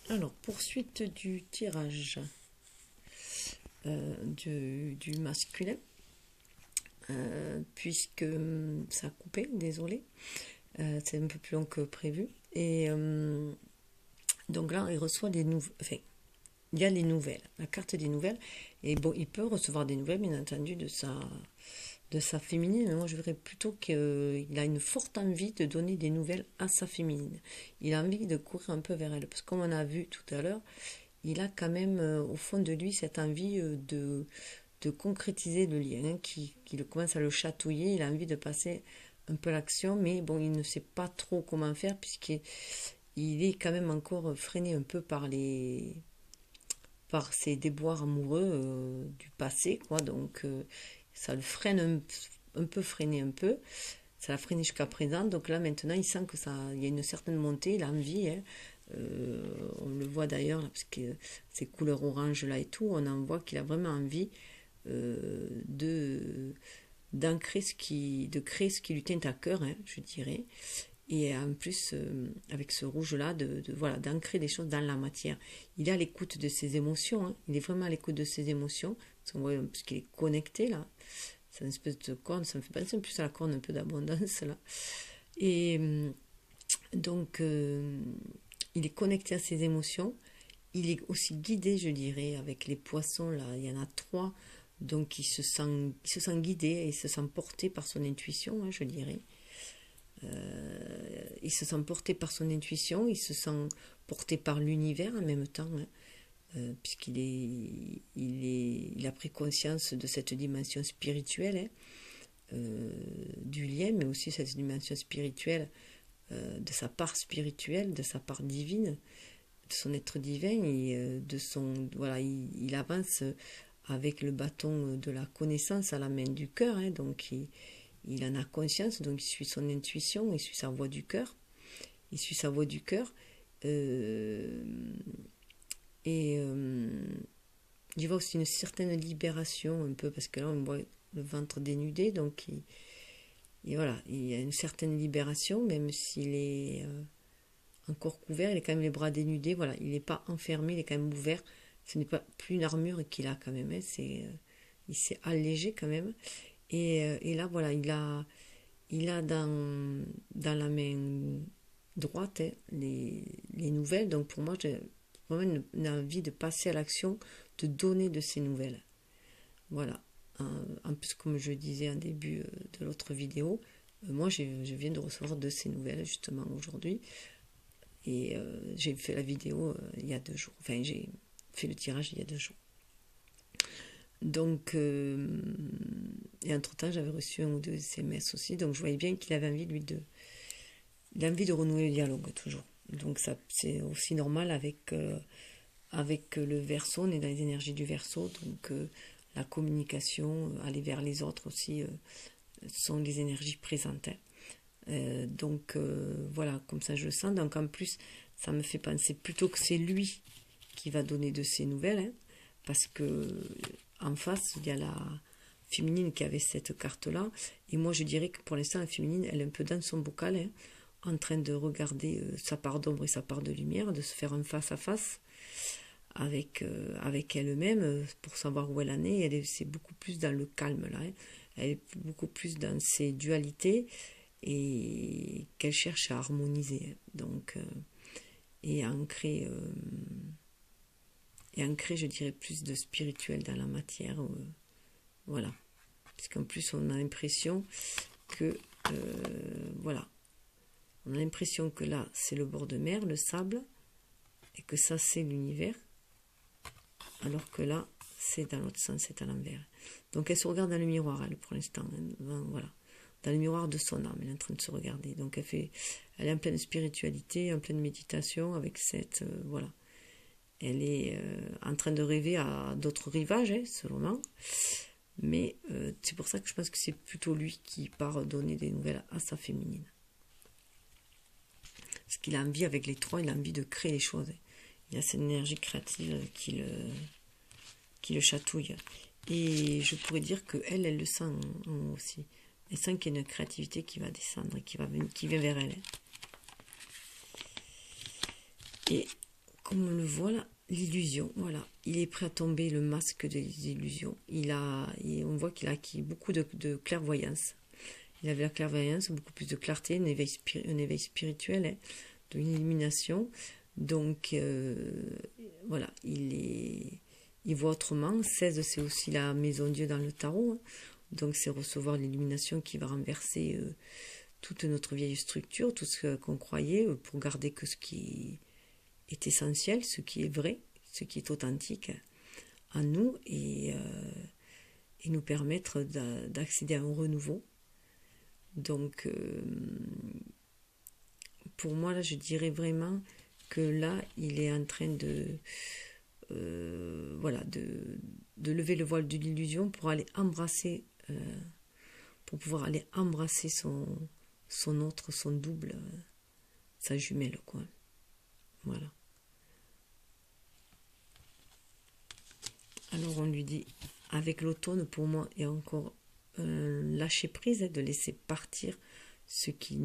Alors, poursuite du tirage du masculin, puisque ça a coupé, désolé, c'est un peu plus long que prévu. Et donc là, il reçoit des nouvelles. Enfin, il y a les nouvelles, la carte des nouvelles. Et bon, il peut recevoir des nouvelles, bien entendu, de sa féminine. Mais moi, je verrais plutôt qu'il a une forte envie de donner des nouvelles à sa féminine. Il a envie de courir un peu vers elle. Parce que comme on a vu tout à l'heure, il a quand même au fond de lui cette envie de concrétiser le lien, qui commence à le chatouiller. Il a envie de passer un peu l'action, mais bon, il ne sait pas trop comment faire, puisqu'il est quand même encore freiné un peu par ses déboires amoureux du passé, quoi. Donc ça le freine un peu, freiné un peu. Ça l'a freiné jusqu'à présent. Donc là, maintenant, il sent que ça, il y a une certaine montée, il a envie. Hein. On le voit d'ailleurs, parce que ces couleurs orange là et tout, on en voit qu'il a vraiment envie de d'ancrer de créer ce qui lui tient à cœur, hein, je dirais. Et en plus, avec ce rouge-là, voilà, d'ancrer des choses dans la matière. Il est à l'écoute de ses émotions, hein. Il est vraiment à l'écoute de ses émotions, parce qu'il est connecté, là. C'est une espèce de corne, ça me fait penser plus à la corne un peu d'abondance, là. Et donc, il est connecté à ses émotions. Il est aussi guidé, je dirais, avec les poissons, là. Il y en a 3, donc il se sent guidé et il se sent porté par son intuition, hein, je dirais. Il se sent porté par son intuition, il se sent porté par l'univers en même temps, hein, puisqu'il a pris conscience de cette dimension spirituelle, hein, du lien, mais aussi cette dimension spirituelle, de sa part spirituelle, de sa part divine, de son être divin, et voilà, il avance avec le bâton de la connaissance à la main du cœur, hein, donc il en a conscience, donc il suit son intuition, il suit sa voix du cœur. Il suit sa voix du cœur. Euh, et il voit aussi une certaine libération, un peu, parce que là, on voit le ventre dénudé, donc voilà, il y a une certaine libération, même s'il est encore couvert, il a quand même les bras dénudés, voilà, il n'est pas enfermé, il est quand même ouvert. Ce n'est pas plus une armure qu'il a quand même, hein, il s'est allégé quand même. Et là, voilà, il a dans la main droite, hein, les nouvelles. Donc pour moi, j'ai vraiment une envie de passer à l'action, de donner de ces nouvelles. Voilà. En plus, comme je disais en début de l'autre vidéo, moi je viens de recevoir de ces nouvelles justement aujourd'hui. Et j'ai fait la vidéo il y a 2 jours. Enfin, j'ai fait le tirage il y a 2 jours. Donc, et entre-temps, j'avais reçu 1 ou 2 SMS aussi. Donc, je voyais bien qu'il avait envie, lui, il a envie de renouer le dialogue, toujours. Donc, ça, c'est aussi normal avec le Verseau. On est dans les énergies du Verseau. Donc, la communication, aller vers les autres aussi, sont les énergies présentes. Hein. Donc, voilà, comme ça, je le sens. Donc, en plus, ça me fait penser plutôt que c'est lui qui va donner de ses nouvelles. Hein, parce que en face, il y a la féminine qui avait cette carte-là. Et moi, je dirais que pour l'instant, la féminine, elle est un peu dans son bocal, hein, en train de regarder sa part d'ombre et sa part de lumière, de se faire un face-à-face avec elle-même pour savoir où elle en est. C'est beaucoup plus dans le calme, là. Hein. Elle est beaucoup plus dans ses dualités et qu'elle cherche à harmoniser. Hein. Donc, et à ancrer... je dirais, plus de spirituel dans la matière. Voilà. Parce qu'en plus, on a l'impression que, voilà, on a l'impression que là, c'est le bord de mer, le sable, et que ça, c'est l'univers, alors que là, c'est dans l'autre sens, c'est à l'envers. Donc, elle se regarde dans le miroir, elle, pour l'instant. Voilà. Dans le miroir de son âme, elle est en train de se regarder. Donc, elle est en pleine spiritualité, en pleine méditation, avec cette, voilà. Elle est en train de rêver à d'autres rivages, hein, selon moi. Mais c'est pour ça que je pense que c'est plutôt lui qui part donner des nouvelles à sa féminine. Parce qu'il a envie, avec les 3, il a envie de créer les choses. Il a cette énergie créative qui le chatouille. Et je pourrais dire qu'elle, elle le sent aussi. Elle sent qu'il y a une créativité qui va descendre et qui vient vers elle. Et comme on le voit là, l'illusion, voilà. Il est prêt à tomber le masque des illusions. On voit qu'il a acquis beaucoup de clairvoyance. Il avait la clairvoyance, beaucoup plus de clarté, un éveil spirituel, hein, de une illumination. Donc, voilà, il voit autrement. 16, c'est aussi la maison Dieu dans le tarot. Hein. Donc, c'est recevoir l'illumination qui va renverser toute notre vieille structure, tout ce qu'on croyait, pour garder que ce qui est essentiel, ce qui est vrai, ce qui est authentique en nous et nous permettre d'accéder à un renouveau. Donc, pour moi, là, je dirais vraiment que là, il est en train voilà, de lever le voile de l'illusion pour aller embrasser, pour pouvoir aller embrasser son autre, son double, sa jumelle, quoi. Voilà. Alors, on lui dit, avec l'automne, pour moi, il y a encore lâcher prise, de laisser partir ce qui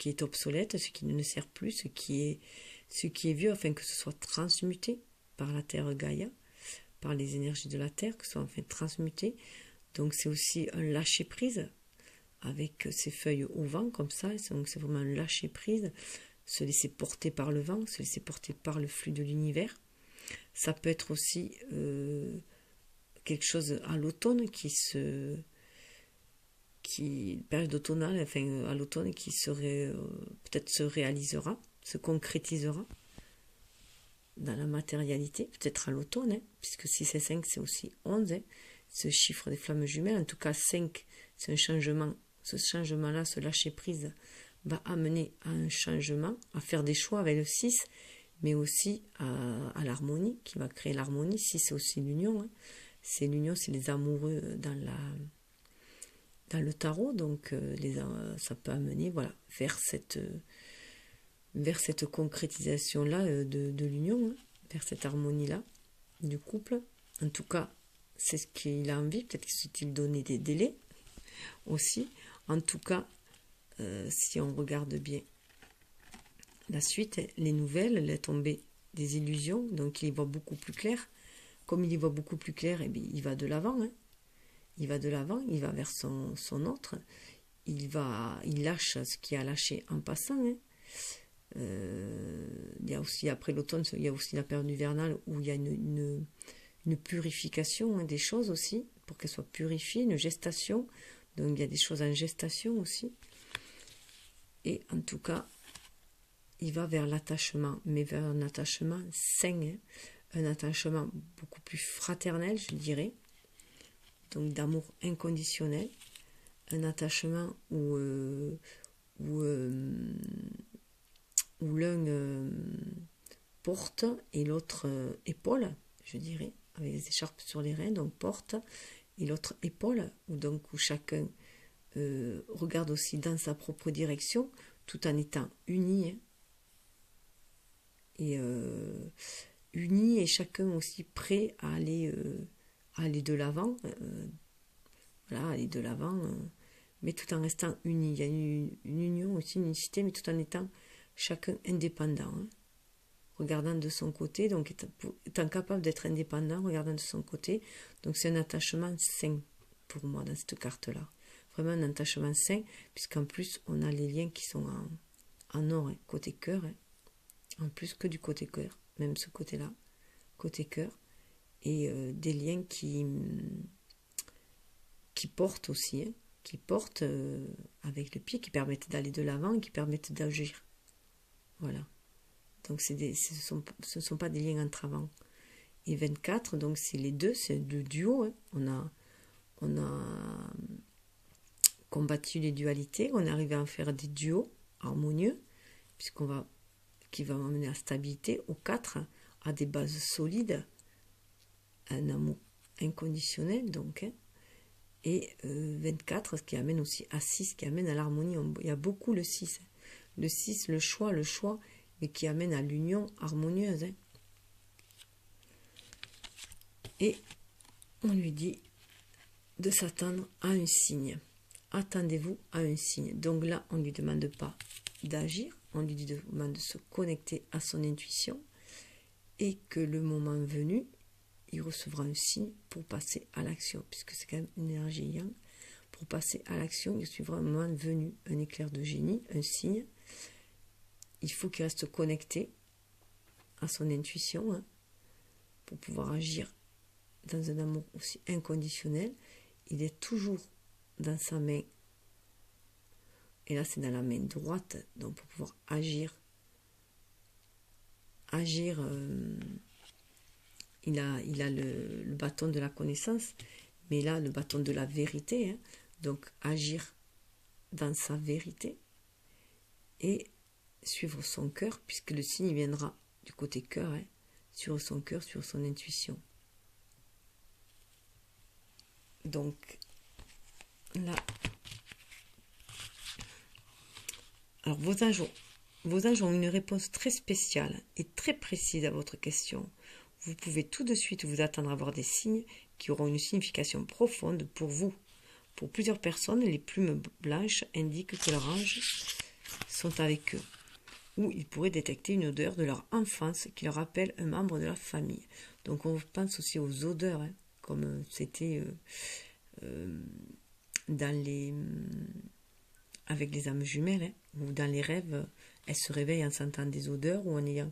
est obsolète, ce qui ne sert plus, ce qui est vieux, afin que ce soit transmuté par la terre Gaïa, par les énergies de la terre, que ce soit enfin transmuté. Donc c'est aussi un lâcher prise avec ses feuilles au vent comme ça. Donc c'est vraiment un lâcher prise, se laisser porter par le vent, se laisser porter par le flux de l'univers. Ça peut être aussi quelque chose à l'automne période automnale, enfin à l'automne qui serait peut-être se réalisera, se concrétisera dans la matérialité, peut-être à l'automne, hein, puisque 6 et 5 c'est aussi 11, hein, ce chiffre des flammes jumelles. En tout cas 5 c'est un changement, ce changement-là, ce lâcher prise va amener à un changement, à faire des choix avec le 6, mais aussi à l'harmonie, qui va créer l'harmonie. 6 c'est aussi l'union, hein. C'est l'union, c'est les amoureux dans le tarot, donc ça peut amener, voilà, vers cette concrétisation-là de l'union, hein, vers cette harmonie-là du couple. En tout cas, c'est ce qu'il a envie. Peut-être qu'il donner des délais aussi. En tout cas, si on regarde bien la suite, les nouvelles, les tombées des illusions, donc il y voit beaucoup plus clair. Comme il y voit beaucoup plus clair, eh bien, il va de l'avant, hein. Il va de l'avant, il va vers son autre, il lâche ce qu'il a lâché en passant, hein. Il y a aussi, après l'automne, il y a aussi la période hivernale où il y a une purification, hein, des choses aussi, pour qu'elles soient purifiées, une gestation. Donc il y a des choses en gestation aussi. Et en tout cas, il va vers l'attachement, mais vers un attachement sain, hein, un attachement beaucoup plus fraternel, je dirais. Donc d'amour inconditionnel, un attachement où l'un porte et l'autre épaule, je dirais, avec les écharpes sur les reins, donc porte, et l'autre épaule, où chacun regarde aussi dans sa propre direction, tout en étant unis, hein, et unis, et chacun aussi prêt à aller de l'avant, voilà, aller de l'avant, mais tout en restant unis. Il y a une union aussi, une unicité, mais tout en étant chacun indépendant, hein, regardant de son côté, donc étant capable d'être indépendant, regardant de son côté. Donc c'est un attachement sain pour moi dans cette carte-là. Vraiment un attachement sain, puisqu'en plus on a les liens qui sont en or, hein, côté cœur, hein, en plus que du côté cœur, même ce côté-là, côté cœur, et des liens qui portent aussi, hein, qui portent avec le pied, qui permettent d'aller de l'avant, qui permettent d'agir. Voilà. Donc ce sont pas des liens entravants. Et 24, donc c'est les deux, c'est le duo, hein. On a combattu les dualités, on est arrivé à en faire des duos harmonieux, qui va amener à stabilité, au 4, à des bases solides, un amour inconditionnel, donc, hein. Et 24, ce qui amène aussi à 6, qui amène à l'harmonie. Il y a beaucoup le 6. Le 6, le choix, mais qui amène à l'union harmonieuse, hein. Et on lui dit de s'attendre à un signe. Attendez-vous à un signe. Donc là, on ne lui demande pas d'agir, on lui demande de se connecter à son intuition et que le moment venu, il recevra un signe pour passer à l'action, puisque c'est quand même une énergie yang. Pour passer à l'action, il suivra un moment venu, un éclair de génie, un signe. Il faut qu'il reste connecté à son intuition, hein, pour pouvoir agir dans un amour aussi inconditionnel. Il est toujours dans sa main, et là c'est dans la main droite, donc pour pouvoir agir, il a le bâton de la connaissance, mais là le bâton de la vérité, hein, donc agir dans sa vérité et suivre son cœur, puisque le signe viendra du côté cœur, hein, sur son cœur, sur son intuition. Donc là, alors vos anges ont une réponse très spéciale et très précise à votre question. Vous pouvez tout de suite vous attendre à voir des signes qui auront une signification profonde pour vous. Pour plusieurs personnes, les plumes blanches indiquent que leurs anges sont avec eux, ou ils pourraient détecter une odeur de leur enfance qui leur rappelle un membre de la famille. Donc on pense aussi aux odeurs, hein, comme c'était avec les âmes jumelles, hein, ou dans les rêves, elles se réveillent en sentant des odeurs ou en ayant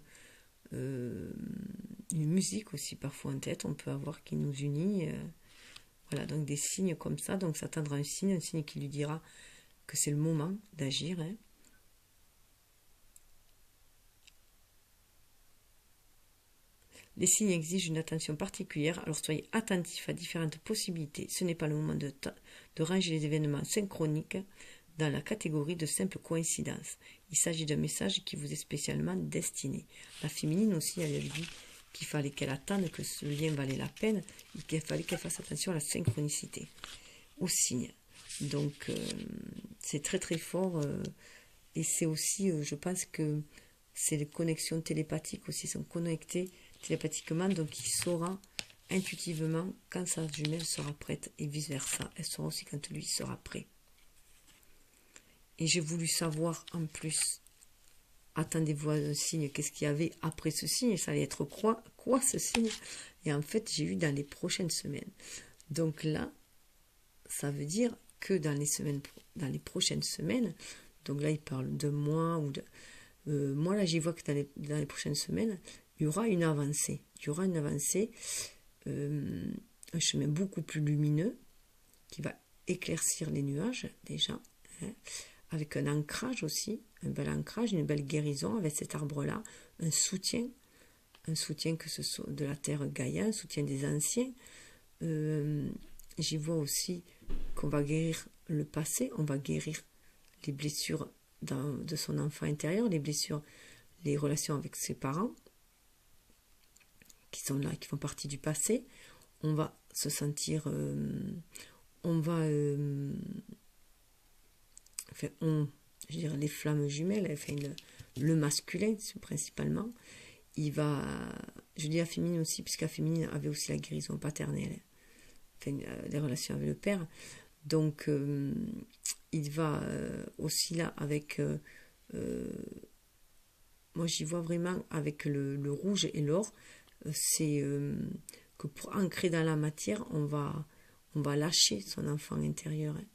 une musique aussi parfois en tête, on peut avoir qui nous unit. Voilà, donc des signes comme ça, donc s'attendre à un signe qui lui dira que c'est le moment d'agir. Hein. Les signes exigent une attention particulière, alors soyez attentifs à différentes possibilités. Ce n'est pas le moment de ranger les événements synchroniques dans la catégorie de simple coïncidence. Il s'agit d'un message qui vous est spécialement destiné. La féminine aussi, elle avait dit qu'il fallait qu'elle attende, que ce lien valait la peine, et qu'il fallait qu'elle fasse attention à la synchronicité, aux signes. Donc, c'est très très fort, et c'est aussi, je pense que c'est les connexions télépathiques aussi, sont connectées télépathiquement, donc il saura intuitivement quand sa jumelle sera prête, et vice versa, elle saura aussi quand lui sera prêt. Et j'ai voulu savoir en plus, attendez-vous à un signe, qu'est-ce qu'il y avait après ce signe, ça allait être quoi ce signe? Et en fait, j'ai eu dans les prochaines semaines. Donc là, ça veut dire que dans les prochaines semaines, donc là, il parle de moi, ou de... moi, là, j'y vois que dans les prochaines semaines, il y aura une avancée. Il y aura une avancée, un chemin beaucoup plus lumineux, qui va éclaircir les nuages, déjà, hein, avec un ancrage aussi, un bel ancrage, une belle guérison avec cet arbre-là, un soutien que ce soit de la terre Gaïa, un soutien des anciens. J'y vois aussi qu'on va guérir le passé, on va guérir les blessures de son enfant intérieur, les blessures, les relations avec ses parents, qui sont là, qui font partie du passé. On va se sentir... je dirais les flammes jumelles, enfin le masculin principalement, il va, je dis la féminine aussi, puisque la féminine avait aussi la guérison paternelle, enfin les relations avec le père, donc il va aussi là avec, moi j'y vois vraiment avec le rouge et l'or, c'est que pour ancrer dans la matière, on va lâcher son enfant intérieur, hein.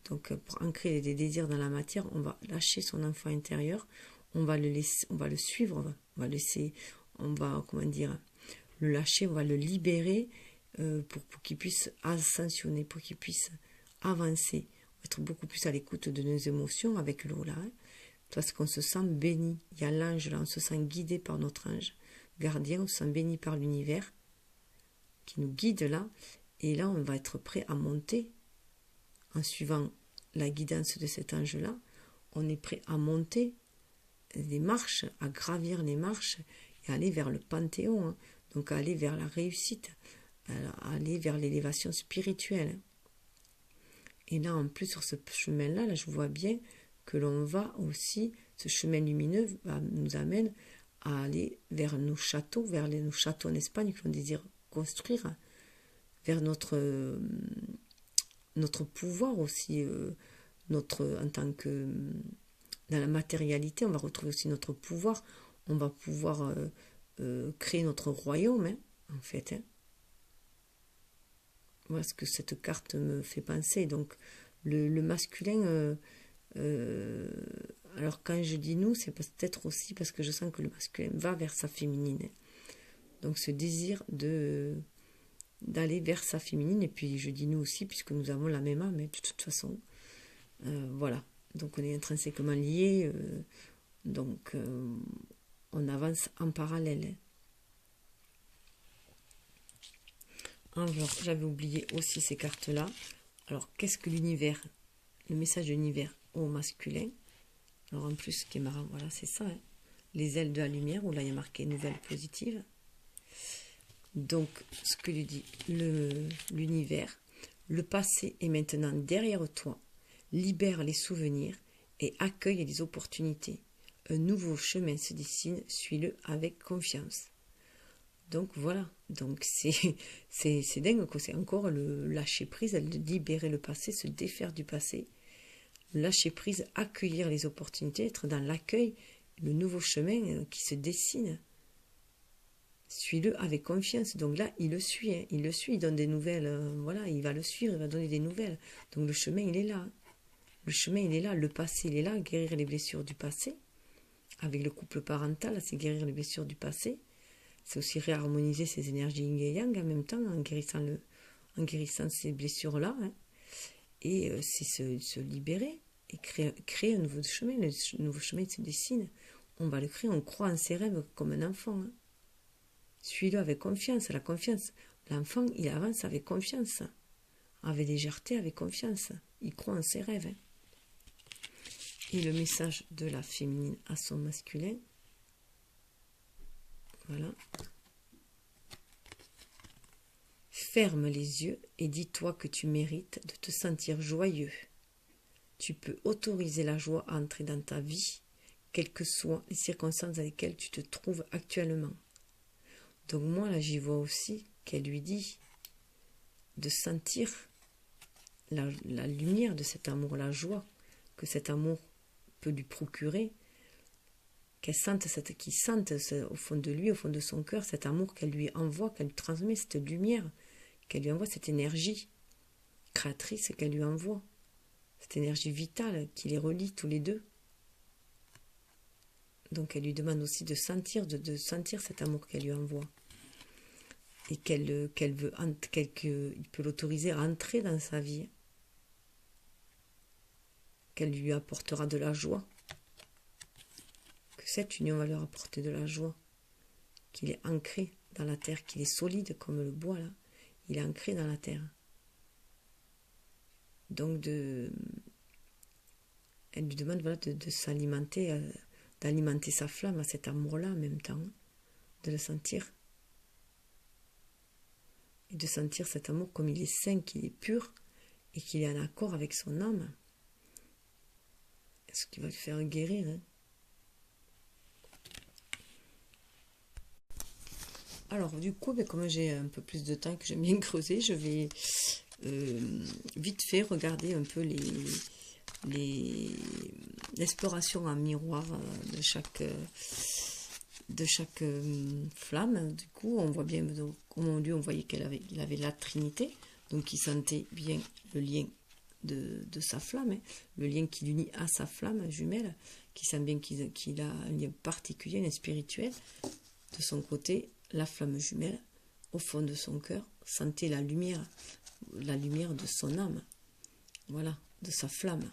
Donc, pour ancrer des désirs dans la matière, on va lâcher son enfant intérieur, on va le laisser, on va le suivre, on va, comment dire, le lâcher, on va le libérer pour qu'il puisse ascensionner, pour qu'il puisse avancer, être beaucoup plus à l'écoute de nos émotions avec l'eau là, hein, parce qu'on se sent béni. Il y a l'ange là, on se sent guidé par notre ange gardien, on se sent béni par l'univers qui nous guide là, et là on va être prêt à monter. En suivant la guidance de cet ange-là, on est prêt à monter les marches, à gravir les marches et aller vers le Panthéon, hein. Donc à aller vers la réussite, à aller vers l'élévation spirituelle. Et là, en plus, sur ce chemin-là, là, je vois bien que l'on va aussi, ce chemin lumineux nous amène à aller vers nos châteaux, nos châteaux en Espagne que l'on désire construire, vers notre pouvoir aussi, en tant que dans la matérialité, on va retrouver aussi notre pouvoir. On va pouvoir créer notre royaume, hein, en fait. Hein. Voilà ce que cette carte me fait penser. Donc, le masculin, alors quand je dis nous, c'est peut-être aussi parce que je sens que le masculin va vers sa féminine. Hein. Donc, ce désir d'aller vers sa féminine, et puis je dis nous aussi, puisque nous avons la même âme, mais de toute façon, voilà. Donc, on est intrinsèquement liés, donc on avance en parallèle. Alors, j'avais oublié aussi ces cartes-là. Alors, qu'est-ce que l'univers, le message de l'univers au masculin? Alors, en plus, ce qui est marrant, voilà, c'est ça. Hein. Les ailes de la lumière, où là, il y a marqué nouvelle positive. Donc, ce que lui dit l'univers, le passé est maintenant derrière toi. Libère les souvenirs et accueille les opportunités. Un nouveau chemin se dessine, suis-le avec confiance. Donc voilà, donc c'est dingue, quoi. C'est encore le lâcher prise, libérer le passé, se défaire du passé, lâcher prise, accueillir les opportunités, être dans l'accueil, le nouveau chemin qui se dessine. Suis-le avec confiance. Donc là, il le suit, hein. Il le suit, il donne des nouvelles, voilà, il va le suivre, il va donner des nouvelles. Donc le chemin, il est là. Le chemin, il est là, le passé, il est là, guérir les blessures du passé. Avec le couple parental, c'est guérir les blessures du passé. C'est aussi réharmoniser ses énergies yin et yang en même temps, en guérissant ces blessures-là. Hein. Et c'est se libérer et créer un nouveau chemin. Le nouveau chemin se dessine. On va le créer, on croit en ses rêves comme un enfant. Hein. Suis-le avec confiance. La confiance, l'enfant, il avance avec confiance. Avec légèreté, avec confiance. Il croit en ses rêves. Hein. Et le message de la féminine à son masculin. Voilà. Ferme les yeux et dis-toi que tu mérites de te sentir joyeux. Tu peux autoriser la joie à entrer dans ta vie, quelles que soient les circonstances dans lesquelles tu te trouves actuellement. Donc moi, là, j'y vois aussi qu'elle lui dit de sentir la lumière de cet amour, la joie que cet amour peut lui procurer, qu'il sente au fond de lui, au fond de son cœur, cet amour qu'elle lui envoie, qu'elle lui transmet, cette lumière, qu'elle lui envoie, cette énergie créatrice qu'elle lui envoie, cette énergie vitale qui les relie tous les deux. Donc elle lui demande aussi de sentir, de sentir cet amour qu'elle lui envoie. Et il peut l'autoriser à entrer dans sa vie. Qu'elle lui apportera de la joie. Que cette union va leur apporter de la joie. Qu'il est ancré dans la terre, qu'il est solide comme le bois là. Il est ancré dans la terre. Donc elle lui demande voilà, de s'alimenter, d'alimenter sa flamme à cet amour-là en même temps, de le sentir. Et de sentir cet amour comme il est sain, qu'il est pur et qu'il est en accord avec son âme. Ce qui va le faire guérir. Hein. Alors du coup, comme j'ai un peu plus de temps et que j'aime bien creuser, je vais vite fait regarder un peu l'exploration en miroir de chaque flamme. Du coup, on voit bien, comme on voyait qu'il avait la Trinité, donc il sentait bien le lien de sa flamme, hein, le lien qui l'unit à sa flamme jumelle, qui sent bien qu'il a un lien particulier, un lien spirituel. De son côté, la flamme jumelle, au fond de son cœur, sentait la lumière de son âme, voilà, de sa flamme.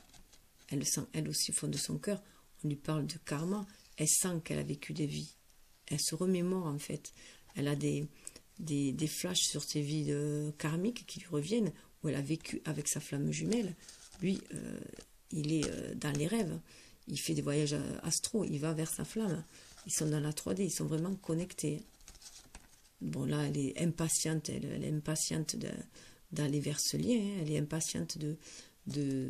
Elle le sent, elle aussi, au fond de son cœur. On lui parle de karma, elle sent qu'elle a vécu des vies. Elle se remémore, en fait. Elle a des flashs sur ses vies karmiques qui lui reviennent, où elle a vécu avec sa flamme jumelle. Lui, il est dans les rêves. Il fait des voyages astro, il va vers sa flamme. Ils sont dans la 3D, ils sont vraiment connectés. Bon, là, elle est impatiente, elle est impatiente d'aller vers ce lien, hein. Elle est impatiente de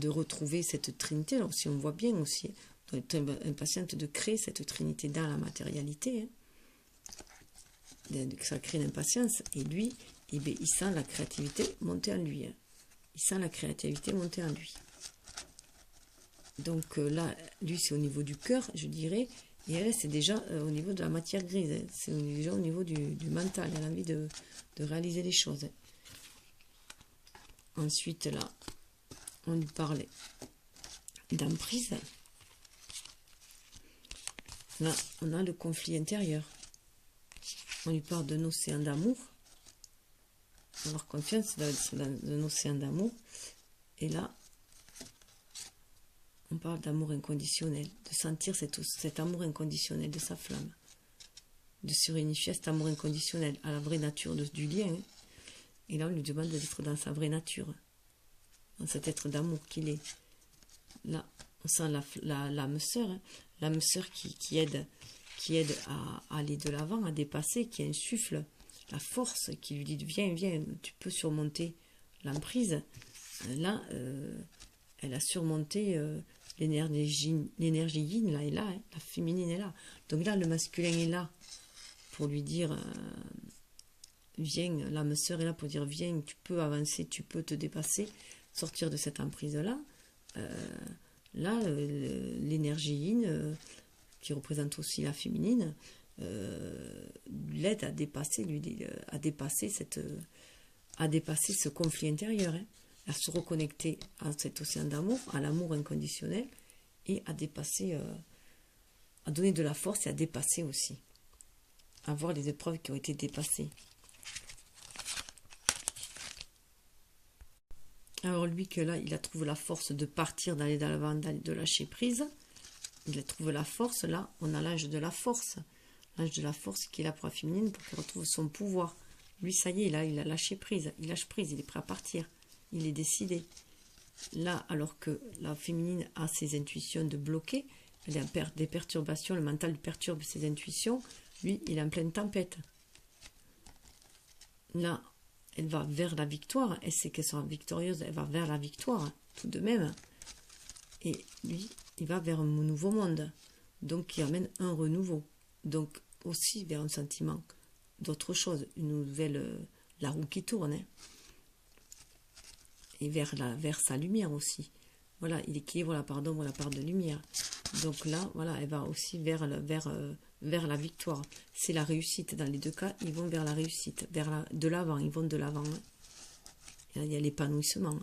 retrouver cette trinité. Alors, si on voit bien aussi, elle est impatiente de créer cette trinité dans la matérialité. Hein. Ça crée une impatience. Et lui, il sent la créativité monter en lui. Hein. Il sent la créativité monter en lui. Donc là, lui, c'est au niveau du cœur, je dirais. Et elle, c'est déjà au niveau de la matière grise. Hein. C'est déjà au niveau du mental. Elle a envie de réaliser les choses. Hein. Ensuite, là, on lui parlait d'emprise. Là, on a le conflit intérieur. On lui parle d'un océan d'amour. Avoir confiance dans un océan d'amour. Et là, on parle d'amour inconditionnel, de sentir cet amour inconditionnel de sa flamme, de se réunifier à cet amour inconditionnel, à la vraie nature du lien. Hein. Et là, on lui demande d'être dans sa vraie nature, dans cet être d'amour qu'il est. Là, on sent l'âme sœur, hein. L'âme sœur qui aide à aller de l'avant, à dépasser, qui insuffle la force, qui lui dit viens, viens, tu peux surmonter l'emprise. Là, elle a surmonté l'énergie yin, là, est là, hein, la féminine est là. Donc là, le masculin est là pour lui dire viens, l'âme sœur est là pour dire viens, tu peux avancer, tu peux te dépasser, sortir de cette emprise-là. Là, l'énergie yin, qui représente aussi la féminine, l'aide à dépasser, à dépasser ce conflit intérieur, hein, à se reconnecter à cet océan d'amour, à l'amour inconditionnel, et à dépasser, à donner de la force et à dépasser aussi, à voir les épreuves qui ont été dépassées. Alors lui, que là, il a trouvé la force de partir, d'aller dans l'avant, de lâcher prise. Il a trouvé la force, là, on a l'âge de la force. L'âge de la force qui est là pour la féminine, pour qu'elle retrouve son pouvoir. Lui, ça y est, là, il a lâché prise. Il lâche prise, il est prêt à partir. Il est décidé. Là, alors que la féminine a ses intuitions de bloquer, elle a des perturbations, le mental lui perturbe ses intuitions. Lui, il est en pleine tempête. Là, elle va vers la victoire. Elle sait qu'elle sera victorieuse, elle va vers la victoire, tout de même. Et lui, il va vers un nouveau monde, donc qui amène un renouveau, donc aussi vers un sentiment d'autre chose, une nouvelle, la roue qui tourne, hein. Et vers sa lumière aussi. Voilà, il équilibre la part d'ombre et la part de lumière. Donc là, voilà, elle va aussi vers la victoire. C'est la réussite. Dans les deux cas, ils vont vers la réussite, de l'avant, ils vont de l'avant. Hein. Et là, il y a l'épanouissement.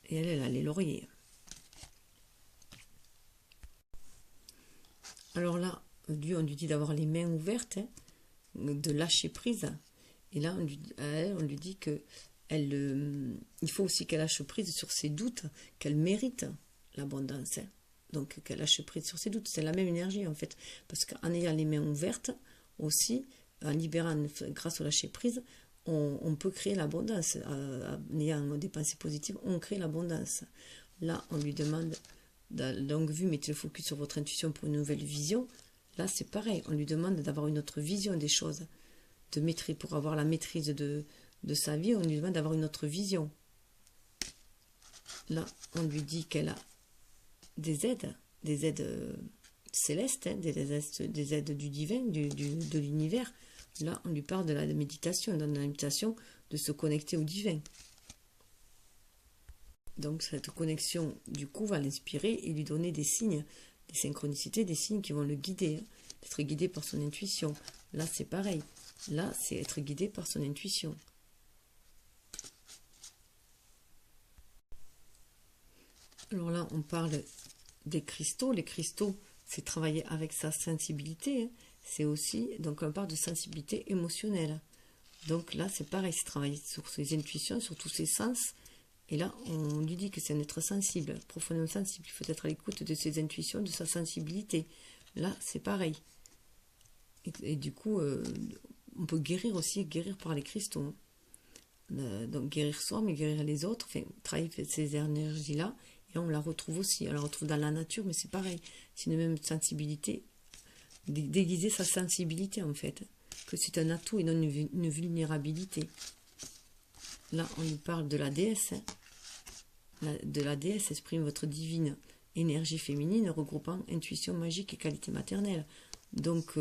Et elle a les lauriers. Alors là, on lui dit d'avoir les mains ouvertes, hein, de lâcher prise. Et là, on lui dit que il faut aussi qu'elle lâche prise sur ses doutes, qu'elle mérite l'abondance. Hein. Donc, qu'elle lâche prise sur ses doutes. C'est la même énergie, en fait. Parce qu'en ayant les mains ouvertes, aussi, en libérant, grâce au lâcher prise, on peut créer l'abondance. En ayant des pensées positives, on crée l'abondance. Là, on lui demande, de longue vue, mettez le focus sur votre intuition pour une nouvelle vision. Là, c'est pareil. On lui demande d'avoir une autre vision des choses. Pour avoir la maîtrise de sa vie, on lui demande d'avoir une autre vision. Là, on lui dit qu'elle a des aides célestes, hein, des aides du divin, de l'univers. Là, on lui parle de la méditation, dans la méditation, de se connecter au divin. Donc, cette connexion, du coup, va l'inspirer et lui donner des signes, des synchronicités, des signes qui vont le guider, hein, d'être guidé par son intuition. Là, c'est pareil. Là, c'est être guidé par son intuition. Alors là, on parle des cristaux. Les cristaux, c'est travailler avec sa sensibilité. Hein. C'est aussi, donc on parle de sensibilité émotionnelle. Donc là, c'est pareil, c'est travailler sur ses intuitions, sur tous ses sens. Et là, on lui dit que c'est un être sensible, profondément sensible. Il faut être à l'écoute de ses intuitions, de sa sensibilité. Là, c'est pareil. Et du coup, on peut guérir aussi, guérir par les cristaux. Donc guérir soi, mais guérir les autres, enfin, travailler ces énergies-là, et on la retrouve aussi. On la retrouve dans la nature, mais c'est pareil. C'est une même sensibilité. Déguiser sa sensibilité, en fait. Que c'est un atout et non une vulnérabilité. Là, on lui parle de la déesse. Hein. De la déesse exprime votre divine énergie féminine, regroupant intuition magique et qualité maternelle. Donc,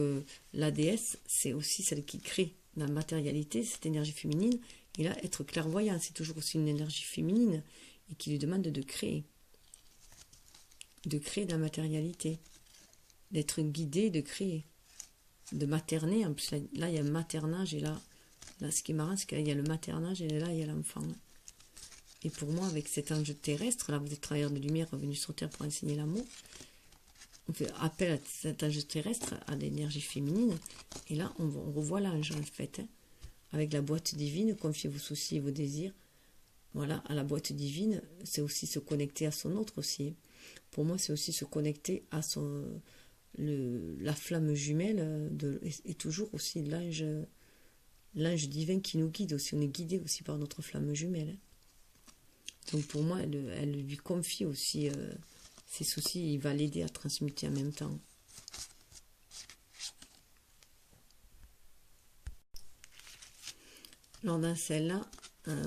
la déesse, c'est aussi celle qui crée la matérialité, cette énergie féminine. Et là, être clairvoyant, c'est toujours aussi une énergie féminine. et qui lui demande de créer de la matérialité, d'être guidé, de créer, de materner. En plus, là, il y a le maternage, et là, ce qui est marrant, c'est qu'il y a le maternage, et là, il y a l'enfant. Et pour moi, avec cet ange terrestre, là, vous êtes travailleur de lumière revenu sur Terre pour enseigner l'amour, on fait appel à cet ange terrestre, à l'énergie féminine, et là, on revoit l'ange, en fait, avec la boîte divine, confiez vos soucis et vos désirs. Voilà, à la boîte divine, c'est aussi se connecter à son autre aussi. Pour moi, c'est aussi se connecter à la flamme jumelle, et toujours aussi l'ange divin qui nous guide aussi. On est guidé aussi par notre flamme jumelle. Donc pour moi, elle lui confie aussi ses soucis, il va l'aider à transmuter en même temps. Alors dans celle-là,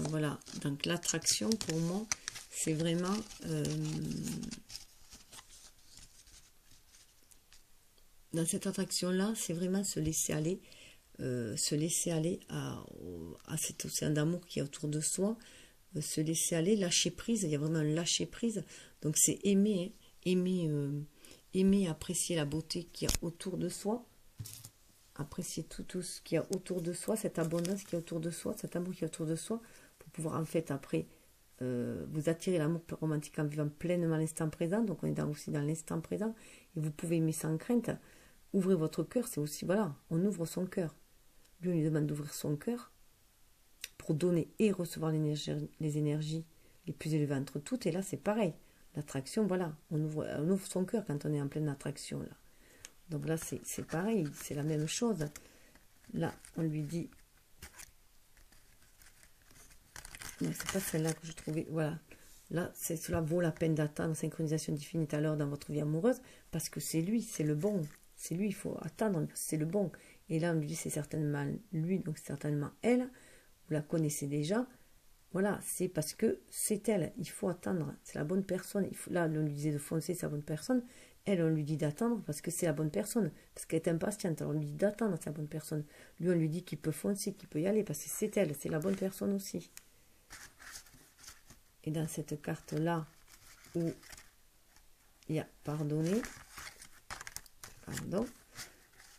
voilà, donc l'attraction pour moi, c'est vraiment dans cette attraction-là, c'est vraiment se laisser aller à cet océan d'amour qui est autour de soi, se laisser aller, lâcher prise, il y a vraiment un lâcher prise, donc c'est aimer, aimer, apprécier la beauté qu'il y a autour de soi, apprécier tout ce qu'il y a autour de soi, cette abondance qui est autour de soi, cet amour qui est autour de soi, pour pouvoir en fait après vous attirer l'amour romantique en vivant pleinement l'instant présent. Donc on est aussi dans l'instant présent, et vous pouvez aimer sans crainte. Ouvrez votre cœur, c'est aussi, voilà, on ouvre son cœur. Lui, on lui demande d'ouvrir son cœur pour donner et recevoir les énergies les plus élevées entre toutes. Et là, c'est pareil. L'attraction, voilà, on ouvre son cœur quand on est en pleine attraction, là. Donc là, c'est pareil, c'est la même chose. Là, on lui dit... Non, c'est pas celle-là que je trouvais... Voilà. Là, cela vaut la peine d'attendre synchronisation divine à l'heure dans votre vie amoureuse, parce que c'est lui, c'est le bon. C'est lui, il faut attendre, c'est le bon. Et là, on lui dit, c'est certainement lui, donc c'est certainement elle. Vous la connaissez déjà. Voilà, c'est parce que c'est elle. Il faut attendre. C'est la bonne personne. Là, on lui disait de foncer, c'est la bonne personne. Elle, on lui dit d'attendre parce que c'est la bonne personne. Parce qu'elle est impatiente. Alors, on lui dit d'attendre, c'est la bonne personne. Lui, on lui dit qu'il peut foncer, qu'il peut y aller parce que c'est elle. C'est la bonne personne aussi. Et dans cette carte-là, où il y a pardonner,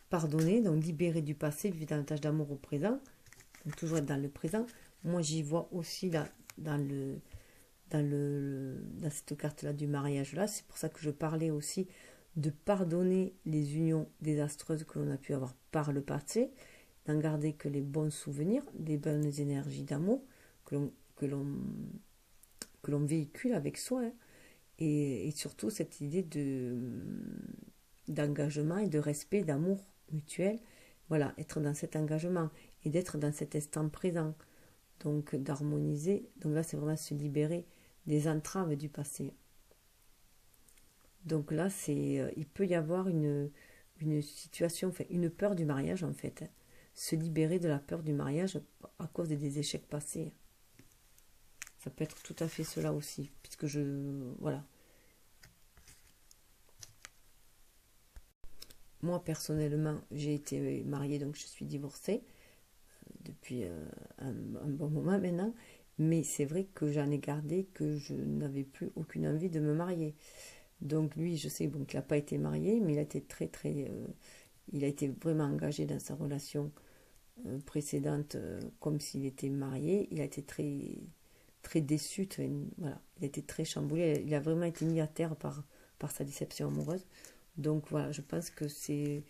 pardonner, donc libérer du passé, vivre davantage d'amour au présent, donc toujours être dans le présent. Moi, j'y vois aussi là, dans cette carte-là du mariage-là, c'est pour ça que je parlais aussi de pardonner les unions désastreuses que l'on a pu avoir par le passé, d'en garder que les bons souvenirs, des bonnes énergies d'amour que l'on véhicule avec soi, hein, et surtout cette idée d'engagement et de respect, d'amour mutuel, voilà, être dans cet engagement et d'être dans cet instant présent, donc d'harmoniser. Donc là, c'est vraiment se libérer des entraves du passé. Donc là, il peut y avoir une situation, enfin, une peur du mariage en fait, hein. Se libérer de la peur du mariage à cause des échecs passés. Ça peut être tout à fait cela aussi, puisque voilà. Moi, personnellement, j'ai été mariée, donc je suis divorcée depuis un bon moment maintenant. Mais c'est vrai que j'en ai gardé que je n'avais plus aucune envie de me marier. Donc lui, je sais bon, qu'il n'a pas été marié, mais il a été il a été vraiment engagé dans sa relation précédente comme s'il était marié. Il a été très déçu, voilà. Il a été très chamboulé. Il a vraiment été mis à terre par sa déception amoureuse. Donc voilà, je pense que c'est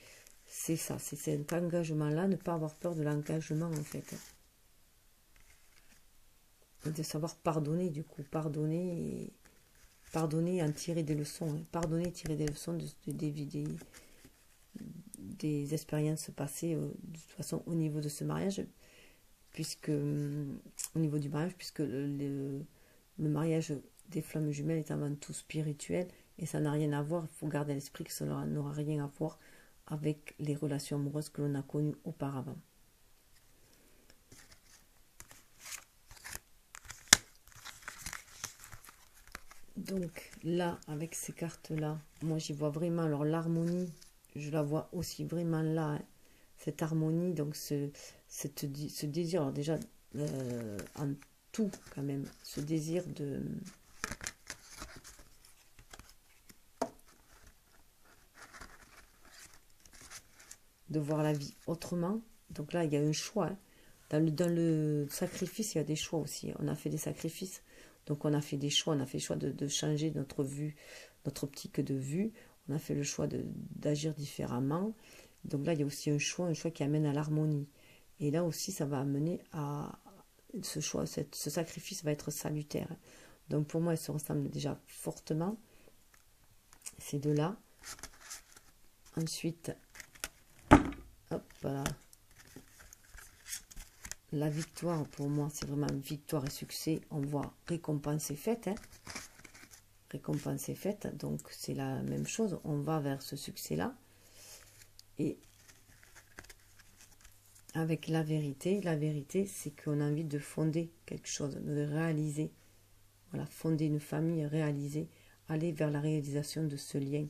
ça, c'est cet engagement-là, ne pas avoir peur de l'engagement en fait. Et de savoir pardonner du coup, pardonner et en tirer des leçons. Hein. Pardonner et tirer des leçons des expériences passées de toute façon au niveau de ce mariage, au niveau du mariage, puisque le mariage des flammes jumelles est avant tout spirituel. Et ça n'a rien à voir, il faut garder à l'esprit que ça n'aura rien à voir avec les relations amoureuses que l'on a connues auparavant. Donc là, avec ces cartes-là, moi j'y vois vraiment, alors l'harmonie, je la vois aussi vraiment là, hein, cette harmonie, donc ce désir, alors déjà en tout quand même, ce désir de voir la vie autrement. Donc là, il y a un choix. Dans le sacrifice, il y a des choix aussi. On a fait des sacrifices. Donc on a fait des choix. On a fait le choix de changer notre vue, notre optique de vue. On a fait le choix d'agir différemment. Donc là, il y a aussi un choix qui amène à l'harmonie. Et là aussi, ça va amener à ce choix, ce sacrifice va être salutaire. Donc pour moi, elles se ressemblent déjà fortement, ces deux-là. Ensuite, hop, voilà. La victoire, pour moi, c'est vraiment victoire et succès. On voit récompense est faite. Récompense est faite, donc c'est la même chose. On va vers ce succès-là. Et avec la vérité, c'est qu'on a envie de fonder quelque chose, de réaliser. Voilà, fonder une famille, réaliser, aller vers la réalisation de ce lien.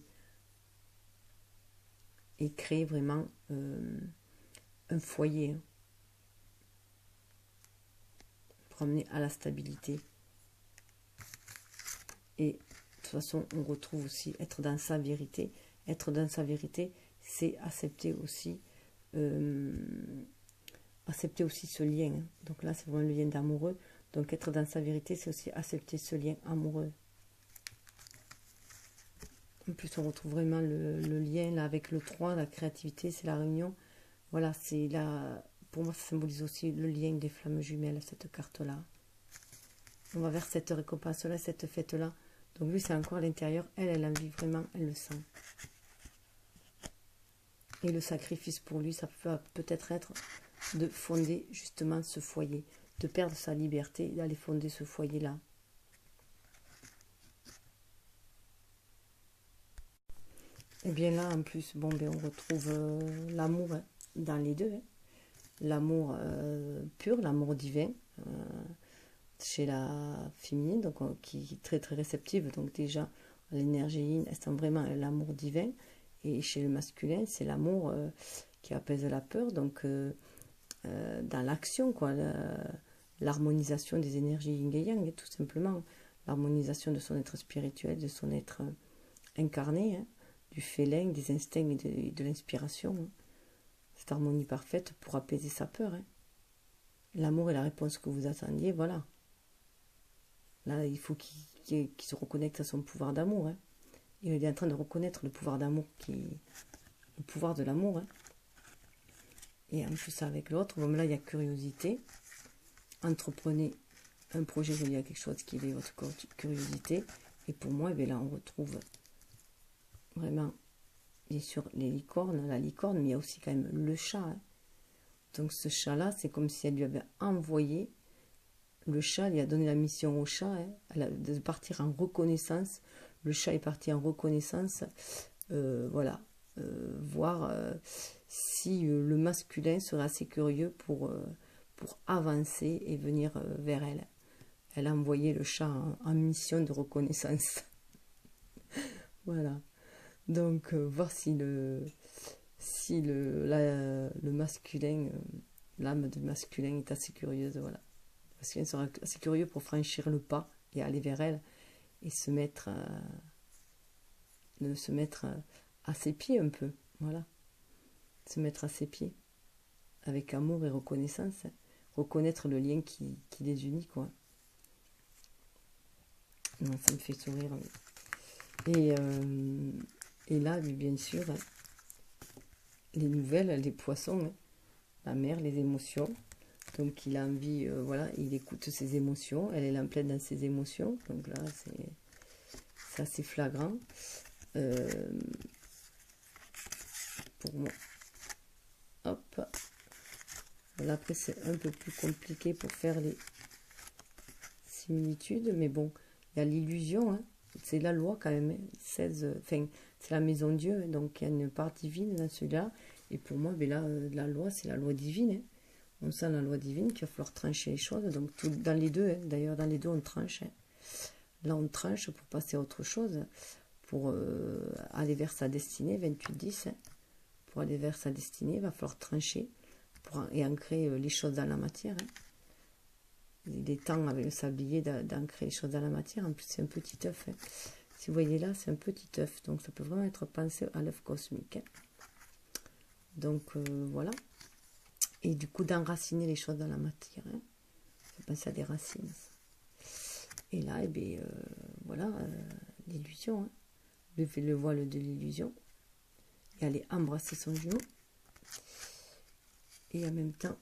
Et créer vraiment un foyer. Pour amener à la stabilité. Et de toute façon, on retrouve aussi être dans sa vérité. Être dans sa vérité, c'est accepter aussi ce lien. Donc là, c'est vraiment le lien d'amoureux. Donc être dans sa vérité, c'est aussi accepter ce lien amoureux. En plus, on retrouve vraiment le lien là, avec le 3, la créativité, c'est la réunion. Voilà, c'est là, pour moi, ça symbolise aussi le lien des flammes jumelles, cette carte-là. On va vers cette récompense-là, cette fête-là. Donc lui, c'est encore à l'intérieur. Elle en vit vraiment, elle le sent. Et le sacrifice pour lui, ça peut peut-être être de fonder justement ce foyer, de perdre sa liberté, d'aller fonder ce foyer-là. Et bien là, en plus, bon, ben, on retrouve l'amour dans les deux. L'amour pur, l'amour divin, chez la féminine, donc qui est très très réceptive. Donc déjà, l'énergie yin, elle sent vraiment l'amour divin. Et chez le masculin, c'est l'amour qui apaise la peur. Donc dans l'action, quoi, l'harmonisation des énergies yin et yang, tout simplement. L'harmonisation de son être spirituel, de son être incarné, du félin, des instincts et de l'inspiration. Cette harmonie parfaite pour apaiser sa peur. L'amour est la réponse que vous attendiez, voilà. Là, il faut qu'il se reconnecte à son pouvoir d'amour. Il est en train de reconnaître le pouvoir d'amour, le pouvoir de l'amour. Et en plus, avec l'autre, bon, là, il y a curiosité. Entreprenez un projet relié à quelque chose qui éveille votre curiosité. Et pour moi, bien là, on retrouve vraiment, bien sûr, les licornes, la licorne, mais il y a aussi quand même le chat. Donc ce chat-là, c'est comme si elle lui avait envoyé, le chat lui a donné la mission au chat, de partir en reconnaissance. Le chat est parti en reconnaissance, voilà, voir si le masculin serait assez curieux pour avancer et venir vers elle. Elle a envoyé le chat en mission de reconnaissance. Voilà. Donc, voir si le masculin, l'âme du masculin est assez curieuse, voilà. Parce qu'il sera assez curieux pour franchir le pas et aller vers elle et se mettre à ses pieds un peu, voilà. Se mettre à ses pieds avec amour et reconnaissance, reconnaître le lien qui les unit, quoi. Non, ça me fait sourire. Et là, bien sûr, les nouvelles, les poissons, la mer, les émotions. Donc il a envie, voilà, il écoute ses émotions, elle est en pleine dans ses émotions. Donc là, c'est assez flagrant. Pour moi. Hop. Là, après, c'est un peu plus compliqué pour faire les similitudes, mais bon, il y a l'illusion, c'est la loi quand même, 16, enfin, c'est la maison Dieu, donc il y a une part divine dans celui-là, et pour moi, ben là, la loi, c'est la loi divine, on sent la loi divine qu'il va falloir trancher les choses, donc dans les deux, d'ailleurs, dans les deux, on tranche, là, on tranche pour passer à autre chose, pour aller vers sa destinée, 28-10, pour aller vers sa destinée, il va falloir trancher, et ancrer les choses dans la matière, Il est temps avec le sablier d'ancrer les choses dans la matière. En plus, c'est un petit œuf. Si vous voyez là, c'est un petit œuf. Donc, ça peut vraiment être pensé à l'œuf cosmique. Donc voilà. Et du coup, d'enraciner les choses dans la matière. Hein. Ça fait penser à des racines. Et là, eh bien, voilà, l'illusion. Hein. Lever le voile de l'illusion. Et aller embrasser son jumeau. Et en même temps,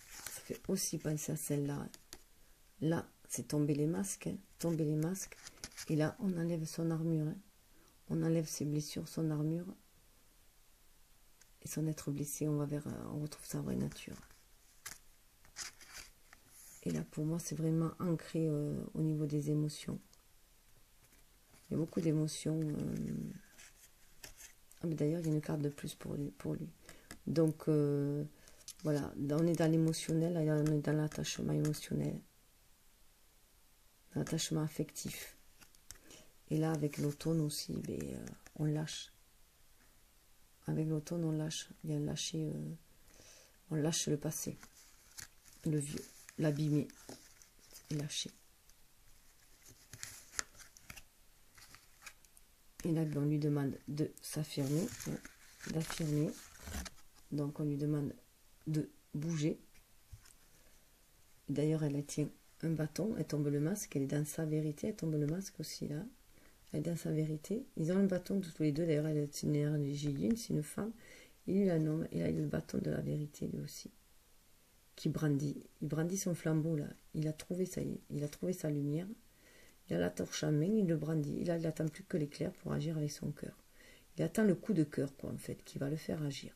ça fait aussi penser à celle-là. Hein. Là, c'est tomber les masques. Hein. Tomber les masques. Et là, on enlève son armure. Hein. On enlève ses blessures, son armure. Et son être blessé, on retrouve sa vraie nature. Et là, pour moi, c'est vraiment ancré au niveau des émotions. Il y a beaucoup d'émotions. Ah, mais d'ailleurs, il y a une carte de plus pour lui. Donc, voilà, on est dans l'émotionnel, on est dans l'attachement émotionnel. L'attachement affectif. Et là, avec l'automne aussi, ben, on lâche. Avec l'automne, on lâche. Il y a lâcher, on lâche le passé. Le vieux, l'abîmer. Et lâcher. Et là, on lui demande de s'affirmer, d'affirmer. Donc, on lui demande de bouger. D'ailleurs, elle tient un bâton, elle tombe le masque, elle est dans sa vérité, elle tombe le masque aussi là. Elle est dans sa vérité. Ils ont un bâton tous les deux, d'ailleurs, elle est une énergie, c'est une femme. Il est un homme, et là, il a le bâton de la vérité, lui aussi, qui brandit. Il brandit son flambeau là. Il a trouvé sa lumière. Il a la torche en main, il le brandit. Il n'attend plus que l'éclair pour agir avec son cœur. Il attend le coup de cœur, quoi, en fait, qui va le faire agir.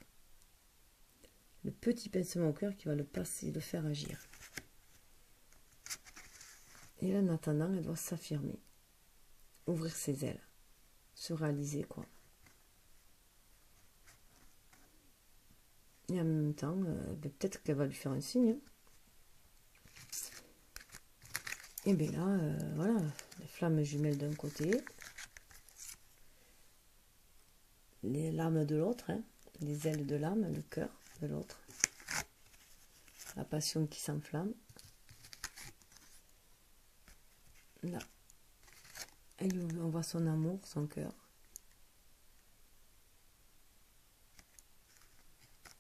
Le petit pincement au cœur qui va le faire agir. Et là, en attendant, elle doit s'affirmer. Ouvrir ses ailes. Se réaliser, quoi. Et en même temps, peut-être qu'elle va lui faire un signe. Et bien là, voilà, les flammes jumelles d'un côté, les lames de l'autre, hein, les ailes de l'âme, le cœur de l'autre, la passion qui s'enflamme. Là, on voit son amour, son cœur.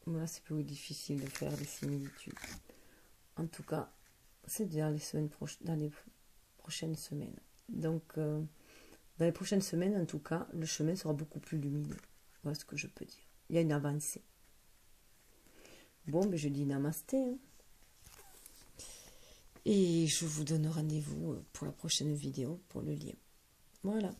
Là, c'est plus difficile de faire des similitudes. En tout cas, c'est dans les prochaines semaines. Donc, dans les prochaines semaines, en tout cas, le chemin sera beaucoup plus lumineux. Voilà ce que je peux dire. Il y a une avancée. Bon, ben je dis namasté. Hein. Et je vous donne rendez-vous pour la prochaine vidéo, pour le lien. Voilà.